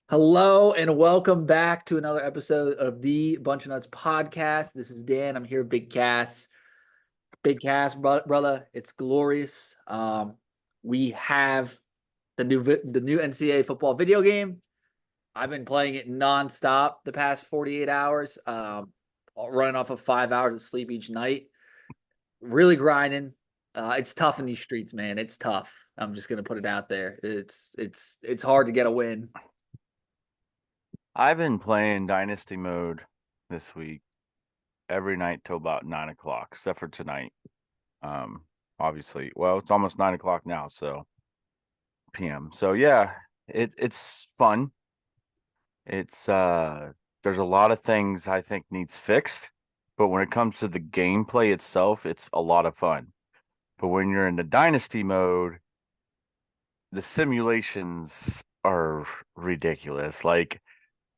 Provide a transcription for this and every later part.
Hello and welcome back to another episode of the Bunch of Nuts podcast. This is Dan. I'm here, Big Cass. Big Cass, brother. It's glorious. We have the new NCAA football video game. I've been playing it nonstop the past 48 hours. Running off of 5 hours of sleep each night. Really grinding. It's tough in these streets, man. It's tough. I'm just gonna put it out there. It's hard to get a win. I've been playing Dynasty mode this week every night till about 9 o'clock, except for tonight. Um, Obviously, well, it's almost 9 o'clock now, so PM. So yeah, it's fun. It's there's a lot of things I think needs fixed, but when it comes to the gameplay itself, it's a lot of fun. But when you're in the Dynasty mode, the simulations are ridiculous. Like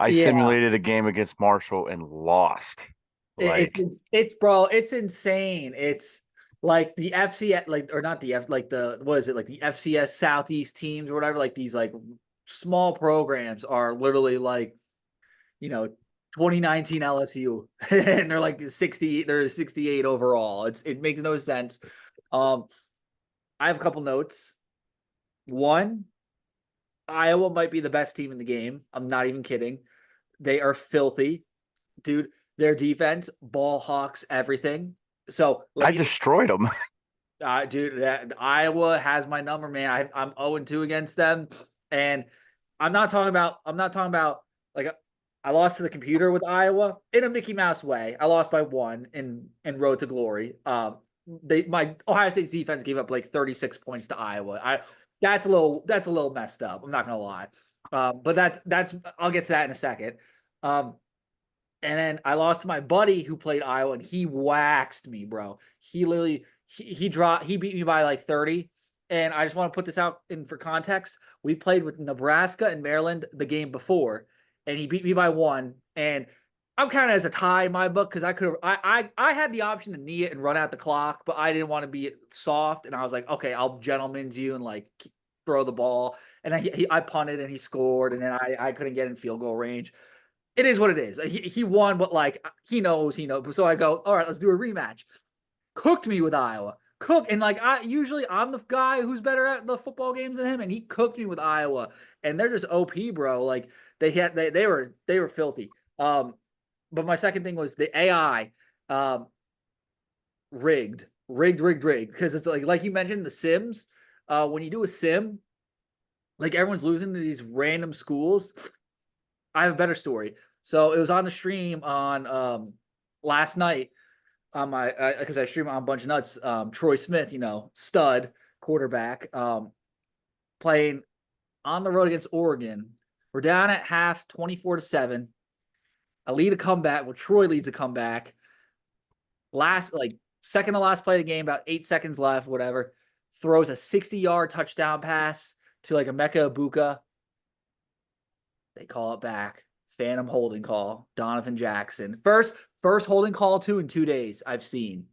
I Yeah. simulated a game against Marshall and lost. Like It's bro, it's insane. It's like the FCS, like or not the F, like the what is it, like the FCS Southeast teams or whatever. Like these like small programs are literally like you know 2019 LSU, and they're like 60, they're 68 overall. It makes no sense. Um, I have a couple notes. One, Iowa might be the best team in the game. I'm not even kidding. They are filthy, dude. Their defense, ball hawks everything. So let I me, destroyed them. dude, Iowa has my number, man. I'm 0-2 against them, and I'm not talking about like I lost to the computer with Iowa in a Mickey Mouse way. I lost by one in Road to Glory. My Ohio State's defense gave up like 36 points to Iowa. That's a little messed up. I'm not gonna lie. But that's I'll get to that in a second. Um, and then I lost to my buddy who played Iowa, and he waxed me, bro. He literally he beat me by like 30. And I just want to put this out in for context. We played with Nebraska and Maryland the game before, and he beat me by one. And I'm kind of as a tie in my book because I could have I had the option to knee it and run out the clock, but I didn't want to be soft. And I was like, okay, I'll gentleman's you and like throw the ball. And I punted and he scored, and then I couldn't get in field goal range. It is what it is. He won, but like he knows, he knows. So I go, all right, let's do a rematch. Cooked me with Iowa. Cook and like I'm the guy who's better at the football games than him, and he cooked me with Iowa, and they're just OP, bro. Like they were filthy. But my second thing was the AI, rigged because it's like you mentioned the Sims. When you do a sim, like everyone's losing to these random schools. I have a better story. So it was on the stream on last night on my because I stream on a bunch of nuts. Troy Smith, stud quarterback, playing on the road against Oregon. We're down at half, 24-7. I lead a comeback. Well, Troy leads a comeback. Last like second to last play of the game, about 8 seconds left, whatever. Throws a 60-yard touchdown pass to like a Mecca Ibuka. They call it back. Phantom holding call. Donovan Jackson. First holding call in 2 days I've seen.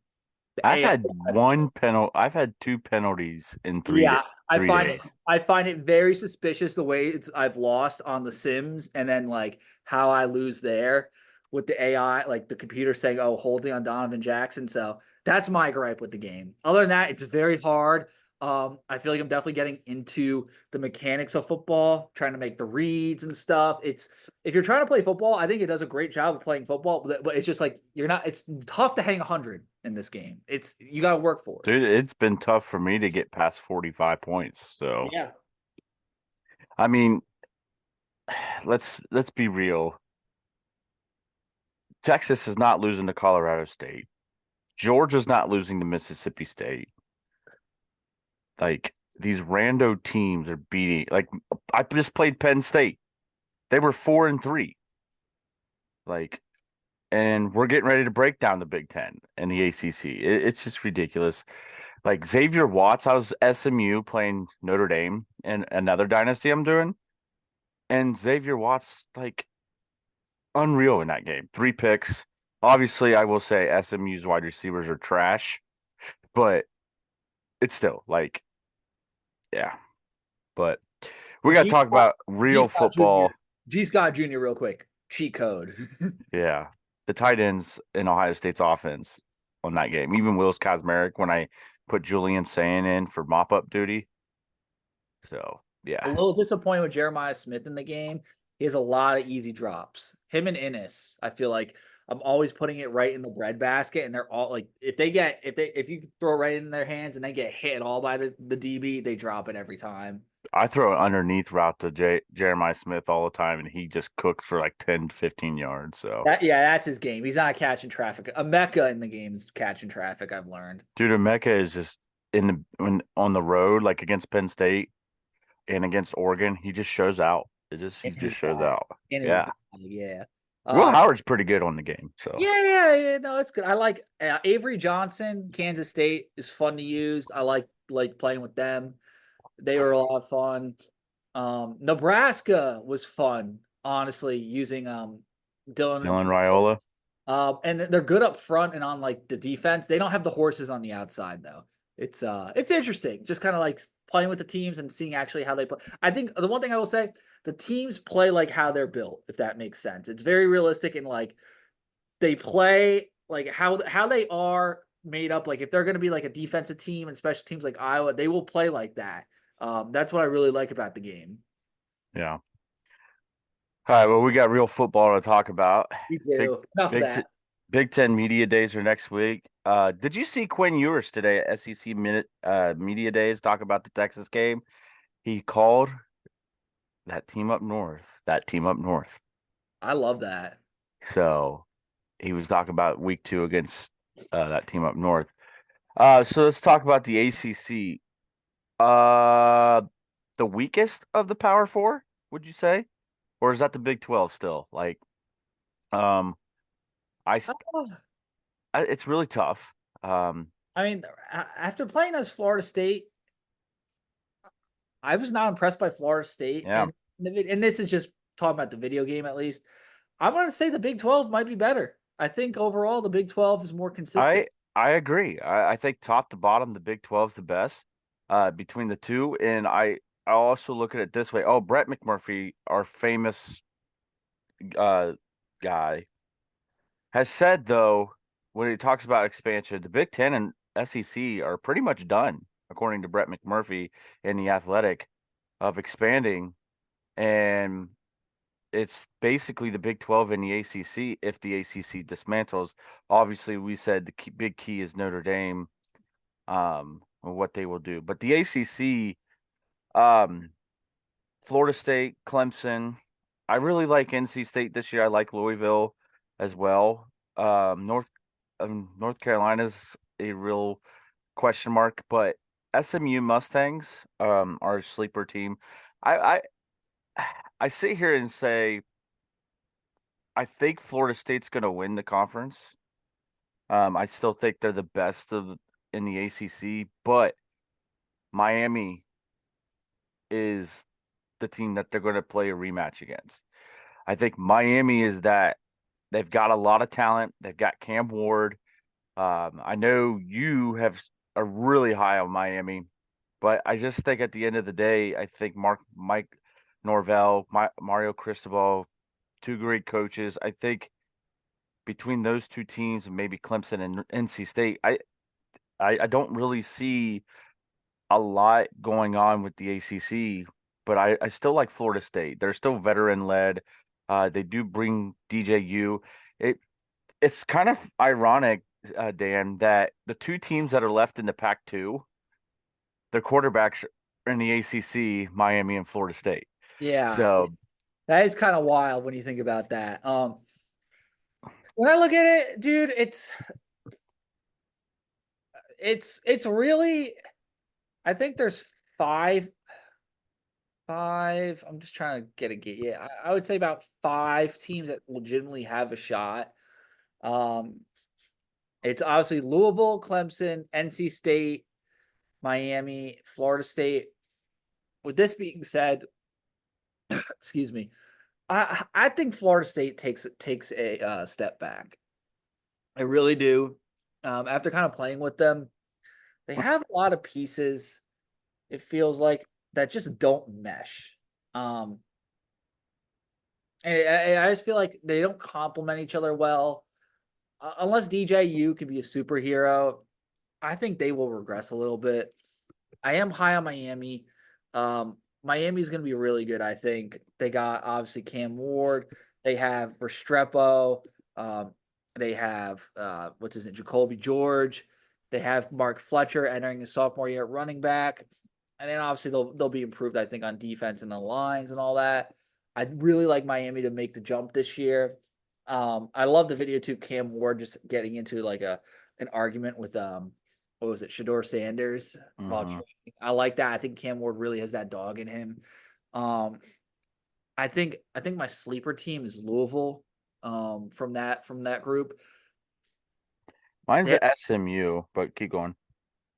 The I've AI. had one penalty. I've had two penalties in Yeah, I three find it days. I find it very suspicious the way I've lost on the Sims, and then like how I lose there with the AI, like the computer saying, "Oh, holding on Donovan Jackson." So that's my gripe with the game. Other than that, it's very hard. I feel like I'm definitely getting into the mechanics of football, trying to make the reads and stuff. It's if you're trying to play football, I think it does a great job of playing football, but it's just like you're not. It's tough to hang 100 in this game. It's you got to work for it. Dude, it's been tough for me to get past 45 points. So, Yeah. I mean, let's be real. Texas is not losing to Colorado State. Georgia's not losing to Mississippi State. Like these rando teams are beating. Like I just played Penn State. They were 4-3. Like and we're getting ready to break down the Big Ten and the ACC. It's just ridiculous. Like Xavier Watts, I was SMU playing Notre Dame and another dynasty I'm doing, and Xavier Watts like unreal in that game. 3 picks. Obviously, I will say SMU's wide receivers are trash, but it's still like, yeah. But we Well, got to talk about he's real not junior. football. G. Scott Jr. real quick. Cheat code. Yeah. The tight ends in Ohio State's offense on that game. Even Will's Kazmarek when I put Julian Sayin in for mop up duty. So A yeah. little disappointed with Jeremiah Smith in the game. He has a lot of easy drops. Him and Innis, I feel like I'm always putting it right in the breadbasket, and they're all like, if you throw it right in their hands and they get hit at all by the DB, they drop it every time. I throw an underneath route to Jeremiah Smith all the time, and he just cooks for like 10, 15 yards. So, That's his game. He's not catching traffic. A Mecca in the game is catching traffic. I've learned. dude, Emeka is just on the road, like against Penn State and against Oregon. He just shows out. He In his just shows bag. out. In his Yeah, bag. Yeah. Will Um, Howard's pretty good on the game. So yeah. No, it's good. I like Avery Johnson, Kansas State is fun to use. I like playing with them. They were a lot of fun. Nebraska was fun, honestly, using Dylan. Dylan Raiola. And they're good up front and on like the defense. They don't have the horses on the outside though. It's interesting, just kind of like playing with the teams and seeing actually how they play. I think the one thing I will say, the teams play like how they're built, if that makes sense. It's very realistic and like they play like how they are made up. Like if they're going to be like a defensive team and special teams like Iowa, they will play like that. That's what I really like about the game. Yeah. All right. Well, we got real football to talk about. We Big, do. Enough of big, that. Big Ten media days are next week. Did you see Quinn Ewers today at SEC media days talk about the Texas game? He called that team up north. That team up north. I love that. So he was talking about week 2 against that team up north. So let's talk about the ACC. The weakest of the Power Four, would you say, or is that the Big 12 still? Like, um, I, Oh, it's really tough. I mean, after playing as Florida State, I was not impressed by Florida State, Yeah, and this is just talking about the video game at least. I'm going to say the Big 12 might be better. I think overall the Big 12 is more consistent. I agree. I think top to bottom, the Big 12 is the best between the two, and I also look at it this way. Oh, Brett McMurphy, our famous uh guy, has said though when he talks about expansion, the Big Ten and SEC are pretty much done, according to Brett McMurphy in the Athletic, of expanding, and it's basically the Big 12 and the ACC if the ACC dismantles. Obviously, we said the big key is Notre Dame, what they will do, but the ACC, um, Florida State, Clemson. I really like NC State this year. I like Louisville as well. North Carolina's a real question mark, but SMU Mustangs are a sleeper team. I I sit here and say I think Florida State's going to win the conference. I still think they're the best in the ACC, but Miami is the team that they're going to play a rematch against. I think Miami is that they've got a lot of talent. They've got Cam Ward. I know you are really high on Miami, but I just think at the end of the day, I think Mike Norvell, Mario Cristobal, two great coaches. I think between those two teams and maybe Clemson and NC State, I don't really see a lot going on with the ACC, but I still like Florida State. They're still veteran led. They do bring DJU. It's kind of ironic, Dan, that the two teams that are left in the Pac-2, their quarterbacks are in the ACC, Miami and Florida State. Yeah, So that is kind of wild when you think about that. When I look at it, dude, it's really. I think there's five. I'm just trying to get. Yeah, I would say about 5 teams that legitimately have a shot. Um, it's obviously Louisville, Clemson, NC State, Miami, Florida State. With this being said, excuse me, I think Florida State takes a step back. I really do. After kind of playing with them, they have a lot of pieces. It feels like that just don't mesh. Um, And I just feel like they don't complement each other well. Unless DJU could be a superhero, I think they will regress a little bit. I am high on Miami. Miami's going to be really good, I think. They got obviously Cam Ward. They have Restrepo. Um, they have what's his name, Jacoby George. They have Mark Fletcher entering his sophomore year at running back, and then obviously they'll be improved, I think, on defense and the lines and all that. I'd really like Miami to make the jump this year. I love the video too. Cam Ward just getting into like an argument with what was it, Shador Sanders while Hmm. training. I like that. I think Cam Ward really has that dog in him. Um, I think my sleeper team is Louisville. From that group, Mine's they the SMU, but keep going.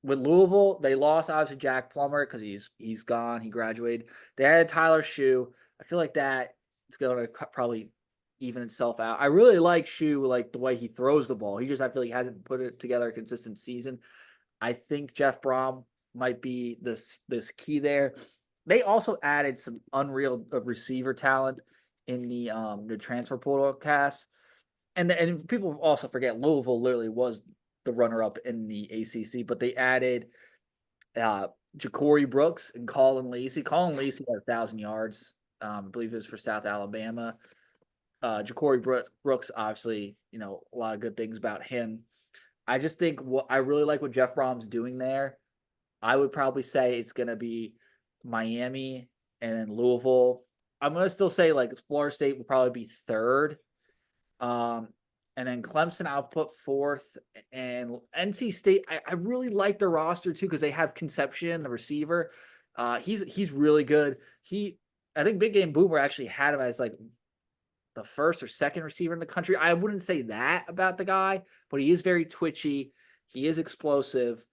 with Louisville, they lost obviously Jack Plummer because he's gone. He graduated. They had Tyler Shue. I feel like that it's going to probably even itself out. I really like Shue, like the way he throws the ball. He just I feel like hasn't put it together a consistent season. I think Jeff Brom might be this key there. They also added some unreal receiver talent in the transfer portal cast, and people also forget Louisville literally was the runner up in the ACC, but they added uh Ja'Cory Brooks and Colin Lacey. Colin Lacey had 1,000 yards. I believe it was for South Alabama. Ja'Cory Brooks, obviously, a lot of good things about him. I just think what I really like what Jeff Brom's doing there. I would probably say it's going to be Miami and then Louisville. I'm going to still say like Florida State will probably be third. Um, and then Clemson, I'll put fourth. And NC State, I really like their roster too because they have Conception, the receiver. He's really good. I think Big Game Boomer actually had him as like the first or second receiver in the country. I wouldn't say that about the guy, but he is very twitchy. He is explosive,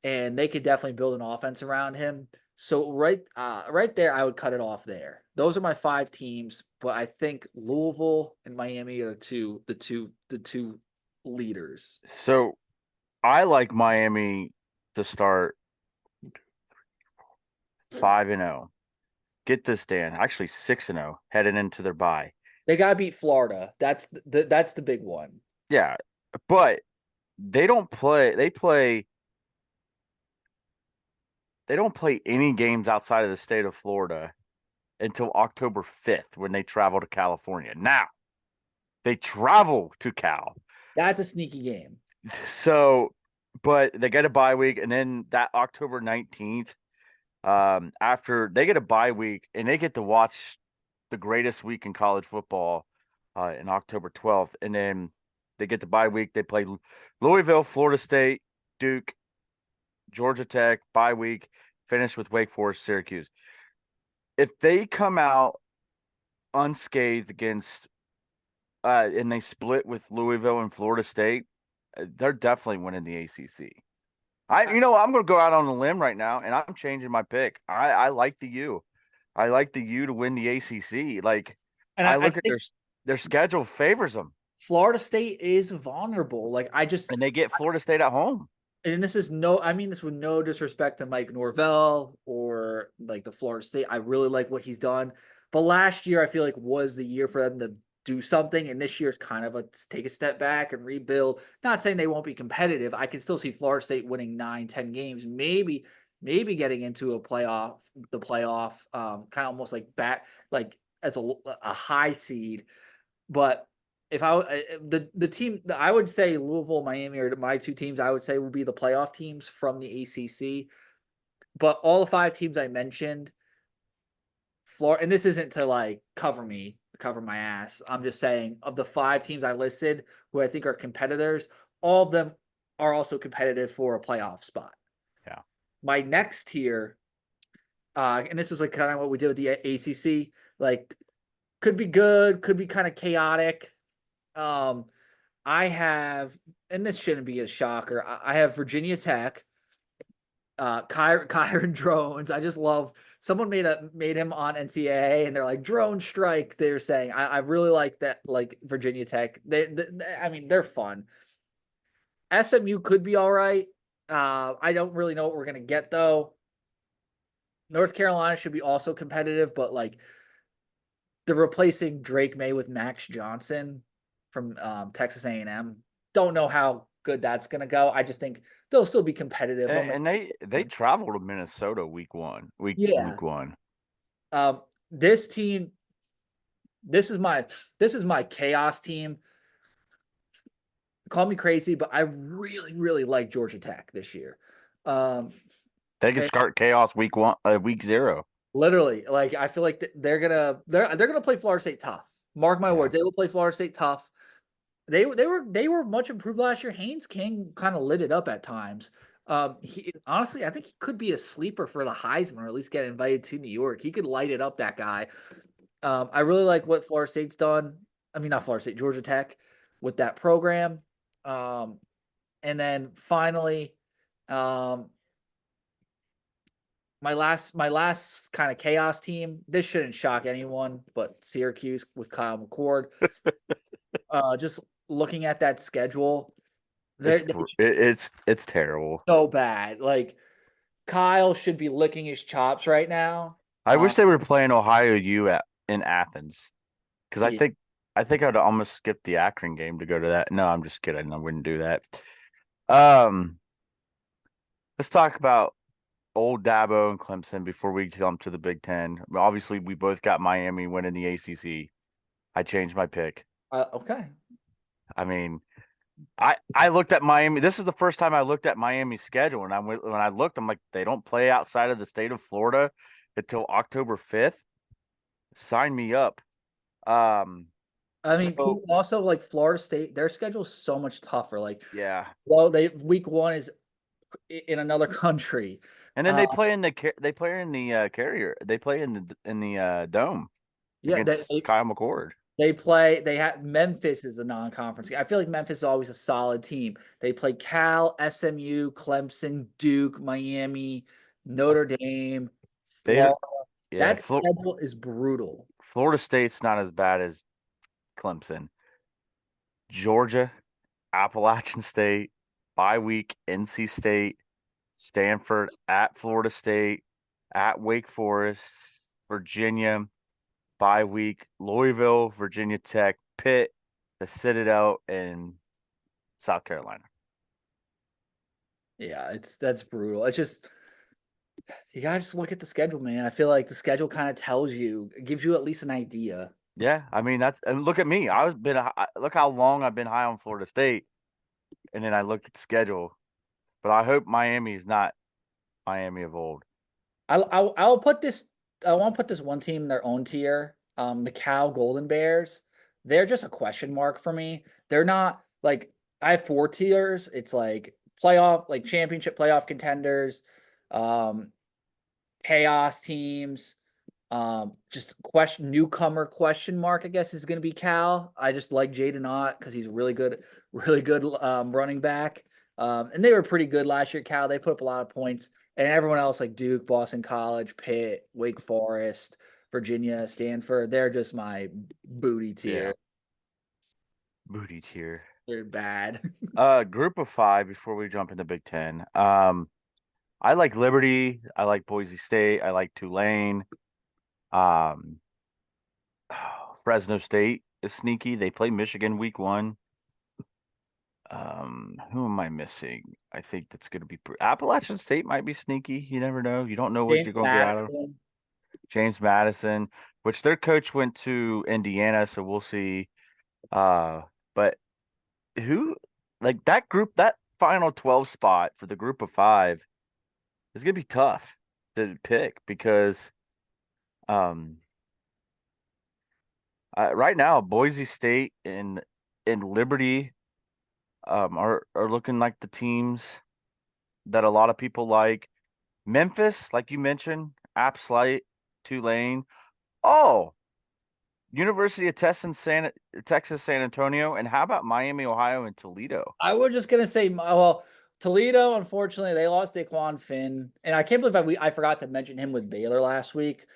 and they could definitely build an offense around him. So right there, I would cut it off there. Those are my five teams, but I think Louisville and Miami are the two leaders. So I like Miami to start 5-0. Get this, Dan. Actually, 6-0 heading into their bye. They gotta beat Florida. That's the big one. Yeah, but they don't play. They don't play any games outside of the state of Florida until October 5th when they travel to California. Now they travel to Cal. That's a sneaky game. So, but they get a bye week, and then that October 19th, after they get a bye week, and they get to watch the greatest week in college football in October 12th, and then they get the bye week. They play Louisville, Florida State, Duke, Georgia Tech, bye week, finish with Wake Forest, Syracuse. If they come out unscathed against and they split with Louisville and Florida State, they're definitely winning the ACC. I'm going to go out on a limb right now, and I'm changing my pick. I like the U. I like the U to win the ACC. Like And I I look at think their schedule favors them, Florida State is vulnerable. Like and they get Florida State at home. and this is no, I mean this with no disrespect to Mike Norvell or like the Florida State. I really like what he's done, but last year I feel like was the year for them to do something, and this year's kind of a take a step back and rebuild. Not saying they won't be competitive. I can still see Florida State winning 9, 10 games, maybe getting into the playoff, kind of almost like back like as a high seed, but if the team I would say Louisville, Miami are my two teams I would say will be the playoff teams from the ACC. But all the five teams I mentioned, Florida, and this isn't to like cover my ass. I'm just saying of the five teams I listed who I think are competitors, all of them are also competitive for a playoff spot. Yeah. My next tier, and this was like kind of what we did with the ACC, like could be good, could be kind of chaotic. Um, I have, and this shouldn't be a shocker. I have Virginia Tech, Kyron Drones. I just love someone made him on NCAA, and they're like drone strike. They're saying I really like that, like Virginia Tech. I mean, they're fun. SMU could be all right. I don't really know what we're gonna get though. North Carolina should be also competitive, but like they're replacing Drake May with Max Johnson from Texas A&M. Don't know how good that's going to go. I just think they'll still be competitive. And they travel to Minnesota Yeah. week one. This team, this is my chaos team. Call me crazy, but I really, really like Georgia Tech this year. Um, They can and start chaos week 0. literally, like I feel like they're gonna play Florida State tough. Mark my Yeah. words, they will play Florida State tough. They were much improved last year. Haynes King kind of lit it up at times. Honestly, I think he could be a sleeper for the Heisman, or at least get invited to New York. He could light it up, that guy. I really like what Florida State's done. I mean, not Florida State, Georgia Tech, with that program. Um, and then finally, um, my last kind of chaos team. This shouldn't shock anyone, but Syracuse with Kyle McCord. Just looking at that schedule, they're It's terrible. so bad. Like Kyle should be licking his chops right now. I wish they were playing Ohio U in Athens because Yeah, I think I'd almost skip the Akron game to go to that. No, I'm just kidding. I wouldn't do that. Um, let's talk about old Dabo and Clemson before we jump to the Big Ten. Obviously, we both got Miami winning the ACC. I changed my pick. okay. I mean, I looked at Miami. This is the first time I looked at Miami's schedule, and when I looked, I'm like, they don't play outside of the state of Florida until October 5th. Sign me up. Um, I mean, so also like Florida State, their schedule's so much tougher. Like, yeah, well, they week one is in another country. and then Uh, they play in the carrier. They play in the dome yeah, against Kyle McCord. they had Memphis is a non-conference game. I feel like Memphis is always a solid team. They play Cal, SMU, Clemson, Duke, Miami, Notre Dame, They Florida. yeah, That schedule is brutal. Florida State's not as bad as Clemson. Georgia, Appalachian State, bye week, NC State, Stanford, at Florida State, at Wake Forest, Virginia, bye week, Louisville, Virginia Tech, Pitt, the Citadel, and South Carolina. Yeah, that's brutal. It's just you gotta just look at the schedule, man. I feel like the schedule kind of tells you, it gives you at least an idea. Yeah, I mean that's and look at me. Look how long I've been high on Florida State, and then I looked at the schedule. But I hope Miami's not Miami of old. I'll put this. I won't put this one team in their own tier. The Cal Golden Bears. They're just a question mark for me. They're not like I have four tiers. It's like playoff, like championship playoff contenders, um, chaos teams, just newcomer question mark. I guess is going to be Cal. I just like Jaden Ott because he's really good running back. And they were pretty good last year. Cal, they put up a lot of points, and everyone else like Duke, Boston College, Pitt, Wake Forest, Virginia, Stanford. They're just my booty Yeah, tier. booty tier. They're bad. Group of 5 before we jump into Big Ten. I like Liberty. I like Boise State. I like Tulane. Um, Fresno State is sneaky. They play Michigan week 1. Who am I missing? I think that's going to be Appalachian State might be sneaky. You never know. You don't know what James you're going to get out of Madison. James Madison, which their coach went to Indiana, so we'll see. But who like that group, that final 12 spot for the group of 5 is going to be tough to pick because um right now Boise State and Liberty are looking like the teams that a lot of people like. Memphis, like you mentioned, App Slight, Tulane. Oh, University of Texas San Antonio, and how about Miami, Ohio, and Toledo? I was just gonna say, well, Toledo. Unfortunately, they lost Daquan Finn, and I can't believe I forgot to mention him with Baylor last week.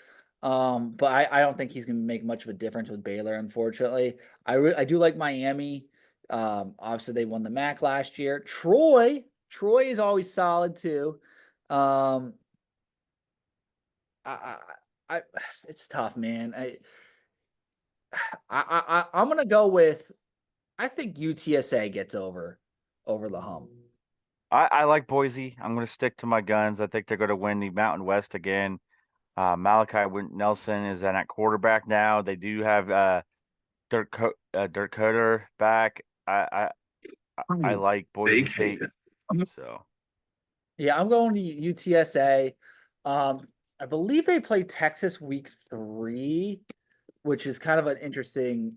But I don't think he's gonna make much of a difference with Baylor. Unfortunately, I do like Miami. Obviously they won the MAC last year. Troy is always solid too. Um, I, I, I it's tough, man. I'm gonna go with. I think UTSA gets over the hump. I like Boise. I'm going to stick to my guns. I think they're going to win the Mountain West again. Nelson is at quarterback now. They do have Dirk Coder back. I like Boise State. So Yeah, I'm going to UTSA. I believe they play Texas week 3, which is kind of an interesting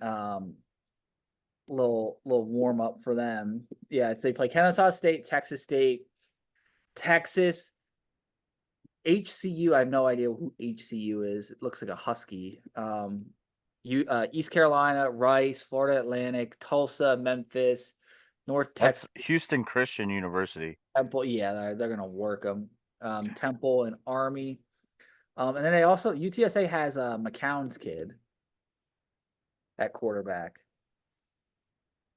little warm up for them. Yeah, they play Kennesaw State, Texas, HCU. I have no idea who HCU is. It looks like a Husky. East Carolina, Rice, Florida Atlantic, Tulsa, Memphis, North that's Texas, Houston Christian University. Temple. Yeah, they're gonna work them. Temple and Army. And then they also UTSA has McCown's kid at quarterback.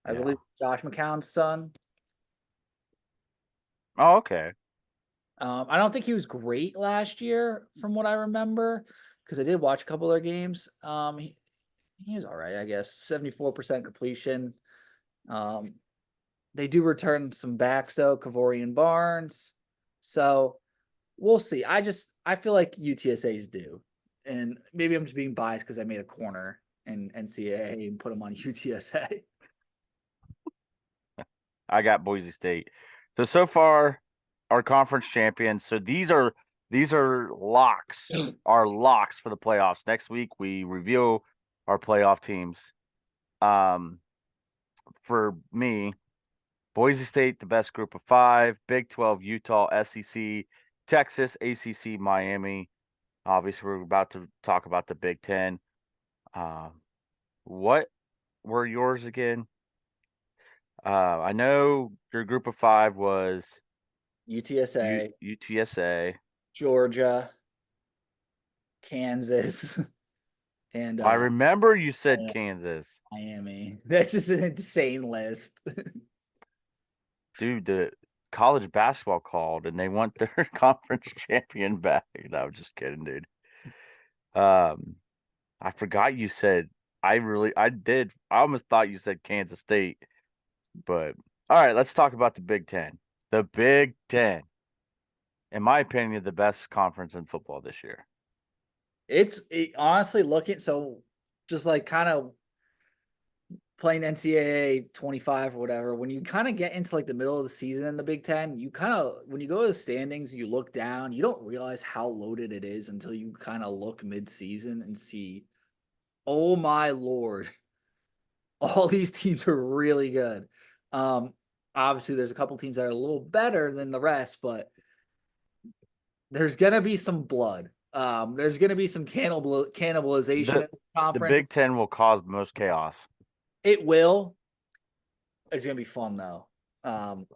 I Yeah. believe Josh McCown's son. Oh, okay. I don't think he was great last year, from what I remember, because I did watch a couple of their games. He was all right, I guess. 74% completion. Um, they do return some backs though, Kavorian Barnes. So we'll see. I feel like UTSA's due, and maybe I'm just being biased because I made a corner in NCAA and put them on UTSA. I got Boise State. So far, our conference champions. So these are locks. Our locks for the playoffs. Next week we review our playoff teams. For me, Boise State, the best group of 5. Big 12, Utah, SEC, Texas, ACC, Miami. Obviously, we're about to talk about the Big 10. What were yours again? I know your group of 5 was UTSA, UTSA. Georgia, Kansas, and I remember you said Kansas. Miami. That's just an insane list. Dude, the college basketball called and they want their conference champion back. No, I'm just kidding, dude. I forgot you said I did. I almost thought you said Kansas State. But all right, let's talk about the Big Ten. The Big Ten, in my opinion, the best conference in football this year. Honestly looking so just like kind of playing NCAA 25 or whatever, when you kind of get into like the middle of the season in the Big Ten, you kind of when you go to the standings, you look down, you don't realize how loaded it is until you kind of look mid-season and see, oh my lord, all these teams are really good. Obviously there's a couple teams that are a little better than the rest, but there's gonna be some blood. There's gonna be some cannibalization in the The conference. Big Ten will cause the most chaos. It will. It's gonna be fun though.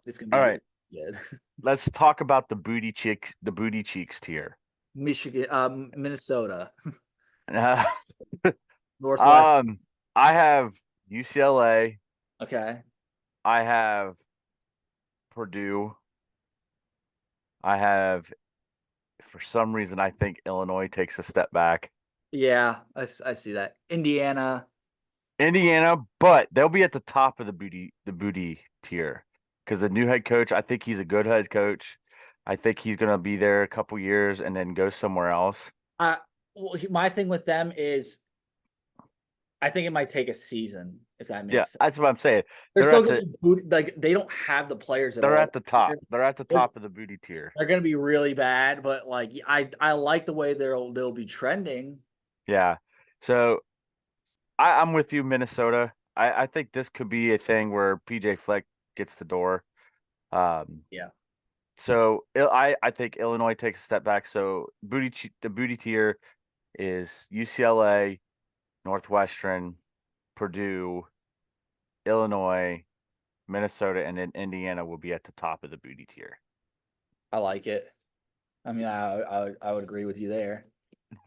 It's gonna be All really right, good. let's talk about the booty cheeks tier. Michigan, Minnesota, Uh, Northwest. I have UCLA. Okay. I have Purdue. I have, for some reason, I think Illinois takes a step back. Yeah, I see that. Indiana. Indiana, but they'll be at the top of the booty tier because the new head coach, I think he's a good head coach. I think he's going to be there a couple years and then go somewhere else. My thing with them is I think it might take a season if that Yeah, makes sense. that's what I'm saying. They're They're still at gonna the be like they don't have the players they're available. at the top. They're at the top of the booty tier. They're gonna be really bad, but like I like the way they'll be trending. Yeah. So I'm with you, Minnesota. I think this could be a thing where PJ Fleck gets the door. Yeah. So I think Illinois takes a step back. So the booty tier is UCLA, Northwestern, Purdue, Illinois, Minnesota, and then Indiana will be at the top of the booty tier. I like it. I mean, I would agree with you there.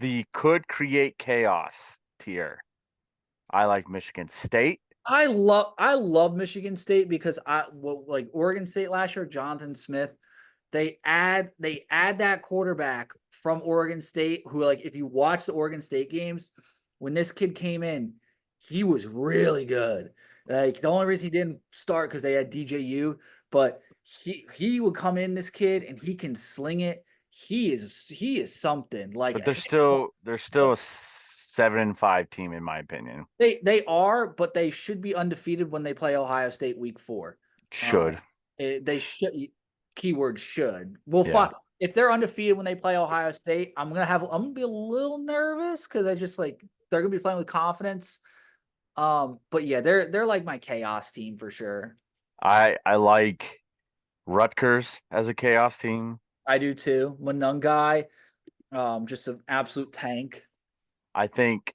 The could create chaos tier. I like Michigan State. I love Michigan State because like Oregon State last year, Jonathan Smith, they add that quarterback from Oregon State who, like, if you watch the Oregon State games, when this kid came in, he was really good. Like the only reason he didn't start because they had DJU, but he would come in, this kid, and he can sling it. He is something. Like But they're still a 7-5 team in my opinion. they are, but they should be undefeated when they play Ohio State week 4. Should. They should. Keyword should. We'll Yeah. find if they're undefeated when they play Ohio State. I'm gonna be a little nervous because I just like they're gonna be playing with confidence. But yeah, they're like my chaos team for sure. I like Rutgers as a chaos team. I do too. Monungai, just an absolute tank. I think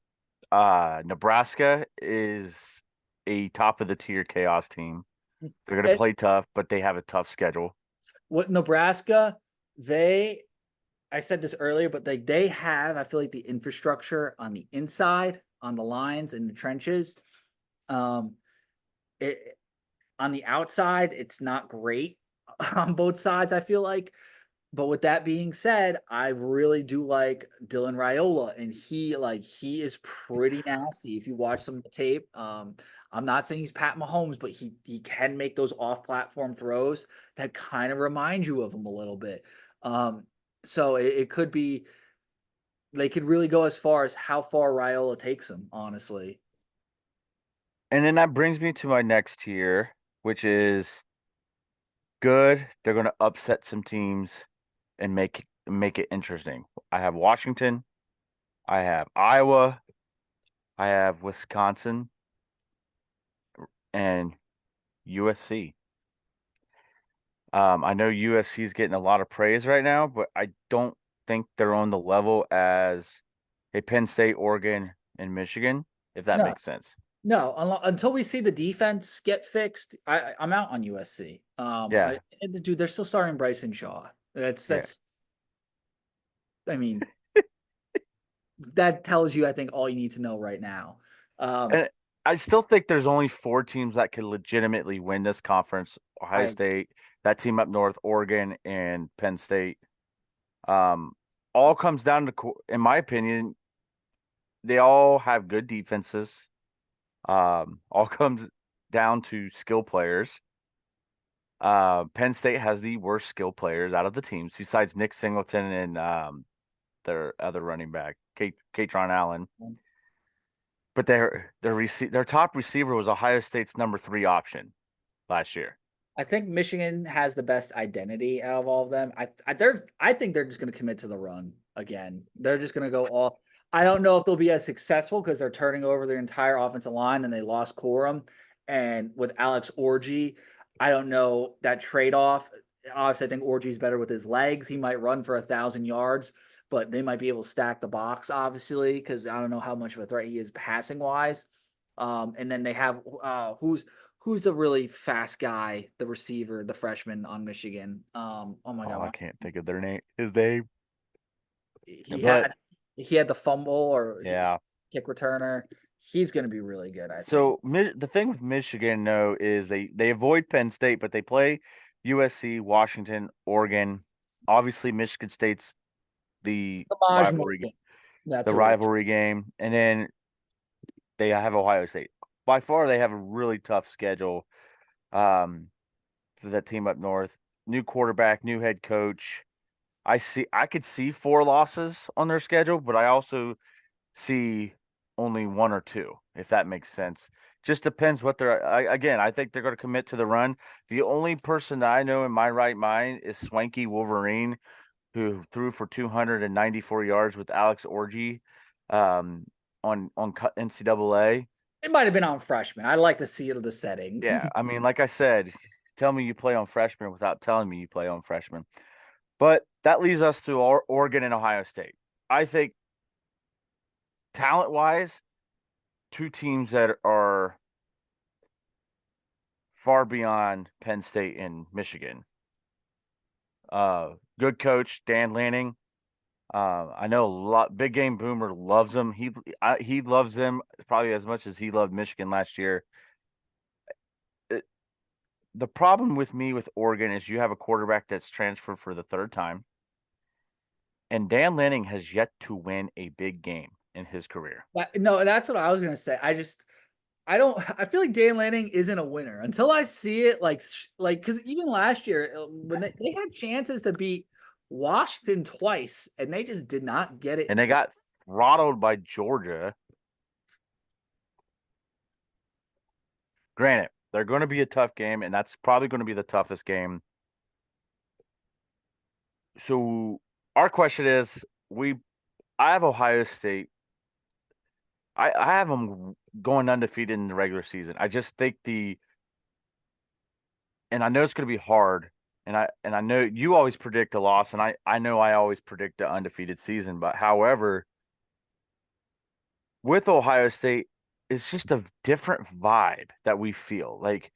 Nebraska is a top of the tier chaos team. They're going to And play tough, but they have a tough schedule. with Nebraska, I said this earlier, but they have, I feel like the infrastructure on the inside, on the lines and the trenches. Um, it on the outside, it's not great on both sides, I feel like. But with that being said, I really do like Dylan Raiola, and he is pretty nasty. If you watch some of the tape, I'm not saying he's Pat Mahomes, but he can make those off-platform throws that kind of remind you of him a little bit. Um, so it could be they could really go as far as how far Raiola takes them, honestly. And then that brings me to my next tier, which is good. They're going to upset some teams and make it interesting. I have Washington, I have Iowa, I have Wisconsin, and USC. I know USC is getting a lot of praise right now, but I don't think they're on the level as a Penn State, Oregon, and Michigan, if that No, makes sense. no, until we see the defense get fixed, I'm out on USC. Yeah, Dude, they're still starting Bryson Shaw. yeah. I mean, that tells you, I think, all you need to know right now. Um, And I still think there's only 4 teams that could legitimately win this conference: Ohio I State, that team up north, Oregon, and Penn State. Um, all comes down to, in my opinion, they all have good defenses. All comes down to skill players. Penn State has the worst skill players out of the teams, besides Nick Singleton and their other running back, Katron Allen. But their top receiver was Ohio State's number 3 option last year. I think Michigan has the best identity out of all of them. I think they're just going to commit to the run again. They're just going to go all. I don't know if they'll be as successful because they're turning over their entire offensive line and they lost Corum. And with Alex Orji, I don't know that trade off. Obviously, I think Orji's better with his legs. He might run for 1,000 yards, but they might be able to stack the box, obviously, because I don't know how much of a threat he is passing wise. And then they have who's the really fast guy, the receiver, the freshman on Michigan. Oh my Oh, I god, can't think of his name. he But had he had the fumble or yeah. kick returner. He's going to be really good, I think. So the thing with Michigan though is they avoid Penn State, but they play USC, Washington, Oregon. Obviously, Michigan State's the The Maj rivalry Morgan. That's the a really rivalry game, and then they have Ohio State. By far, they have a really tough schedule. For that team up north, new quarterback, new head coach. I could see 4 losses on their schedule, but I also see only 1 or 2, if that makes sense. Just depends what again, I think they're going to commit to the run. The only person that I know in my right mind is Swanky Wolverine, who threw for 294 yards with Alex Orji on NCAA. It might have been on freshman. I like to see the settings. Yeah, I mean, like I said, tell me you play on freshmen without telling me you play on freshmen. But that leads us to Oregon and Ohio State. I think talent-wise, 2 teams that are far beyond Penn State and Michigan. Good coach Dan Lanning. I know a lot. Big Game Boomer loves him. He loves them probably as much as he loved Michigan last year. The problem with me with Oregon is you have a quarterback that's transferred for the 3rd time, and Dan Lanning has yet to win a big game in his career. No, that's what I was gonna say. I don't. I feel like Dan Lanning isn't a winner until I see it. Because even last year when they had chances to beat Washington twice, and they just did not get And it. they got throttled by Georgia. Granted, they're going to be a tough game, and that's probably going to be the toughest game. So our question is, I have Ohio State. I have them going undefeated in the regular season. I just think and I know it's going to be hard, and I know you always predict a loss, and I know I always predict the undefeated season. But however, with Ohio State, it's just a different vibe that we feel. Like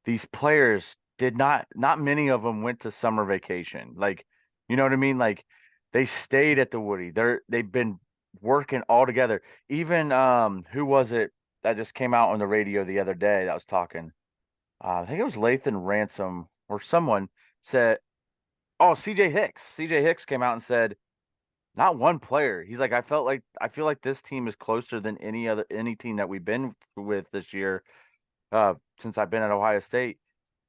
these players not many of them went to summer vacation. Like, you know what I mean? Like they stayed at the Woody. They've been working all together. Even who was it that just came out on the radio the other day that was talking? I think it was Lathan Ransom or someone said, "Oh, CJ Hicks." CJ Hicks came out and said, not one player. He's like, I feel like this team is closer than any team that we've been with this year, since I've been at Ohio State,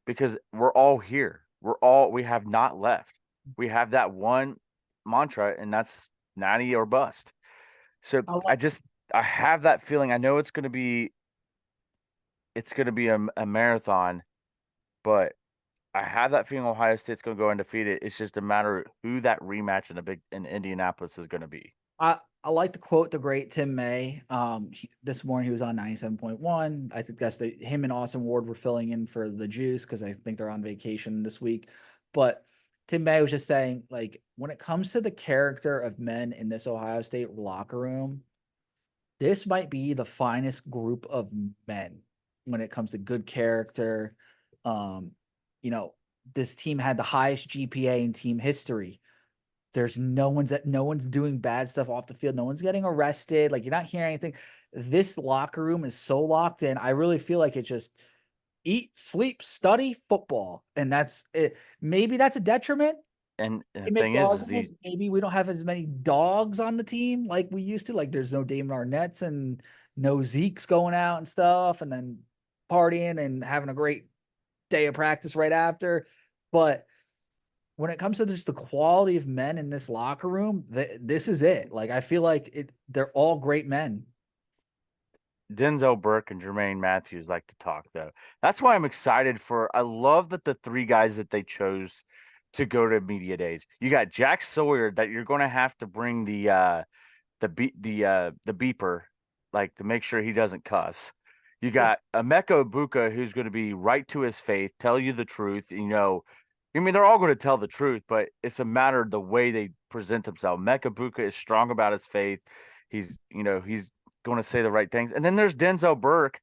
because we're all here. We have not left. We have that one mantra, and that's natty or bust. So I like I have that feeling. I know it's gonna be a marathon, but I have that feeling Ohio State's gonna go undefeated. It's just a matter of who that rematch in Indianapolis is gonna be. I like to quote the great Tim May. This morning he was on 97.1. I think that's him and Austin Ward were filling in for the Juice because I think they're on vacation this week. But Tim May was just saying, like, when it comes to the character of men in this Ohio State locker room, this might be the finest group of men when it comes to good character. Um, you know, this team had the highest GPA in team history. There's no one's doing bad stuff off the field. No one's getting arrested. Like you're not hearing anything. This locker room is so locked in. I really feel like it just eat, sleep, study, football. And that's it. Maybe that's a detriment. And the It may thing dog is these maybe we don't have as many dogs on the team like we used to. Like there's no Damon Arnett's and no Zeke's going out and stuff and then partying and having a great day of practice right after. But when it comes to just the quality of men in this locker room, this is it. Like I feel like they're all great men. Denzel Burke and Jermaine Matthews like to talk though. That's why I'm excited for. I love that the three guys that they chose to go to media days. You got Jack Sawyer that you're going to have to bring the beeper, like to make sure he doesn't cuss. You got Emeka Ibuka who's going to be right to his face, tell you the truth. I mean they're all going to tell the truth, but it's a matter of the way they present themselves. Emeka Ibuka is strong about his faith. He's going to say the right things. And then there's Denzel Burke,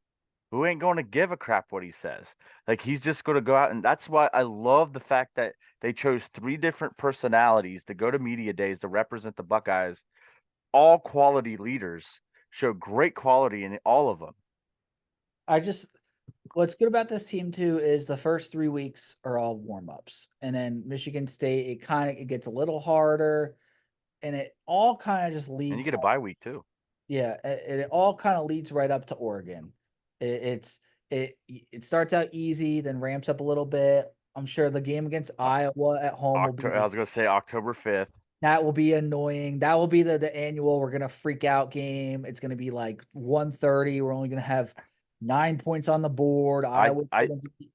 who ain't going to give a crap what he says. Like he's just going to go out, and that's why I love the fact that they chose three different personalities to go to media days to represent the Buckeyes. All quality leaders, show great quality in all of them. I just what's good about this team too is the first 3 weeks are all warm ups, and then Michigan State it gets a little harder, and it all kind of just And you leads get a bye week too. Yeah, it all kind of leads right up to Oregon. It, it's it starts out easy, then ramps up a little bit. I'm sure the game against Iowa at home will I be was going to say October 5th. that will be annoying. That will be the annual we're gonna freak out game. It's gonna be like 1:30. We're only gonna have 9 points on the board. I Iowa's I gonna be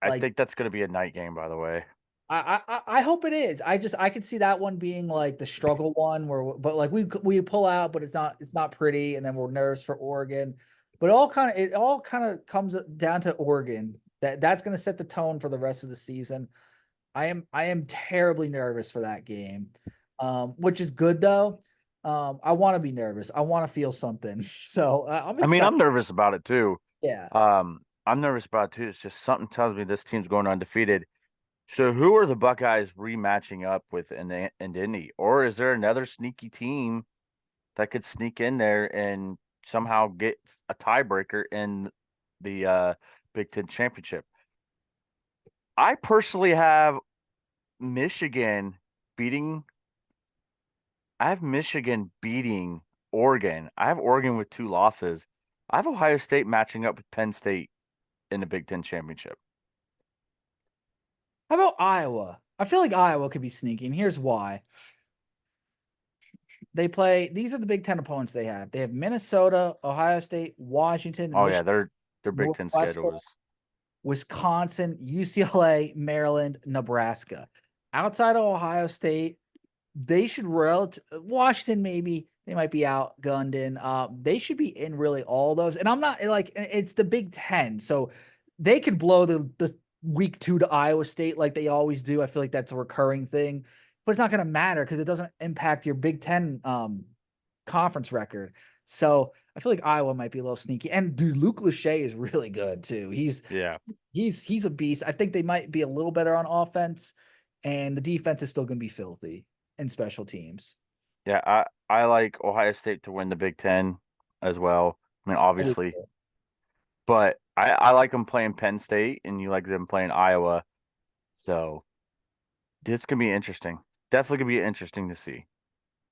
I like think that's going to be a night game, by the way. I hope it is. I could see that one being like the struggle one but like we pull out, but it's not pretty, and then we're nervous for Oregon. But it all kind of comes down to Oregon. That's going to set the tone for the rest of the season. I am terribly nervous for that game, which is good though. I want to be nervous. I want to feel something. So I'm I mean, excited. I'm nervous about it too. Yeah. I'm nervous about it too. It's just something tells me this team's going undefeated. So who are the Buckeyes rematching up with in Indy? Or is there another sneaky team that could sneak in there and somehow get a tiebreaker in the Big Ten championship? I personally have Michigan beating I have Michigan beating Oregon. I have Oregon with two losses. I have Ohio State matching up with Penn State in the Big Ten championship. How about Iowa? I feel like Iowa could be sneaky, and here's why. They play, these are the Big Ten opponents they have. They have Minnesota, Ohio State, Washington, Oh yeah, Michigan, their Big Ten Northwestern, schedule is Wisconsin, UCLA, Maryland, Nebraska. Outside of Ohio State, they should Washington, maybe they might be outgunned in. They should be in really all those. And I'm not like, it's the Big Ten, so they could blow the week 2 to Iowa State like they always do. I feel like that's a recurring thing, but it's not going to matter because it doesn't impact your Big Ten conference record. So I feel like Iowa might be a little sneaky. And dude, Luke Lachey is really good too. yeah. He's a beast. I think they might be a little better on offense, and the defense is still going to be filthy in special teams. Yeah, I like Ohio State to win the Big Ten as well. I mean, obviously, but I like them playing Penn State, and you like them playing Iowa. So this could be interesting. Definitely could be interesting to see.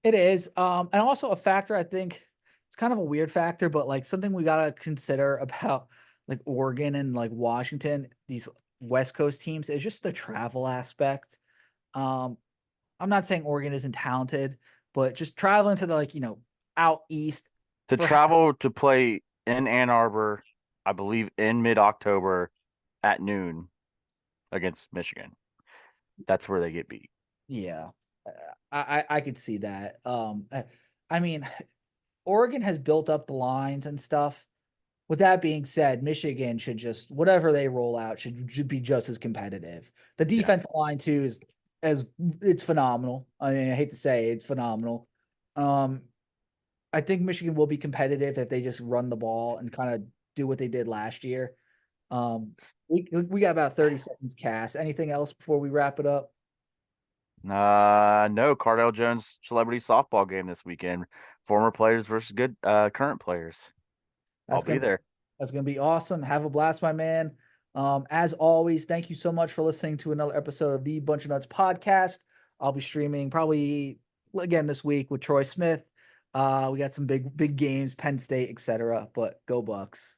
It is. And also a factor, I think it's kind of a weird factor, but like something we gotta consider about like Oregon and like Washington, these West Coast teams, is just the travel aspect. Um, I'm not saying Oregon isn't talented, but just traveling to the out east To for travel to play in Ann Arbor, I believe in mid-October at noon against Michigan. That's where they get beat. yeah, I could see that. I mean, Oregon has built up the lines and stuff. With that being said, Michigan should just whatever they roll out should be just as competitive. The Yeah. defensive line too is as it's phenomenal. I mean, I hate to say it's phenomenal. Um, I think Michigan will be competitive if they just run the ball and kind of do what they did last year. We got about 30 seconds, Cass. Anything else before we wrap it up? No, Cardell Jones celebrity softball game this weekend. Former players versus good current players. I'll That's be gonna there. That's gonna be awesome. Have a blast, my man. As always, thank you so much for listening to another episode of the Bunch of Nuts podcast. I'll be streaming probably again this week with Troy Smith. We got some big games, Penn State, etc. But go Bucks.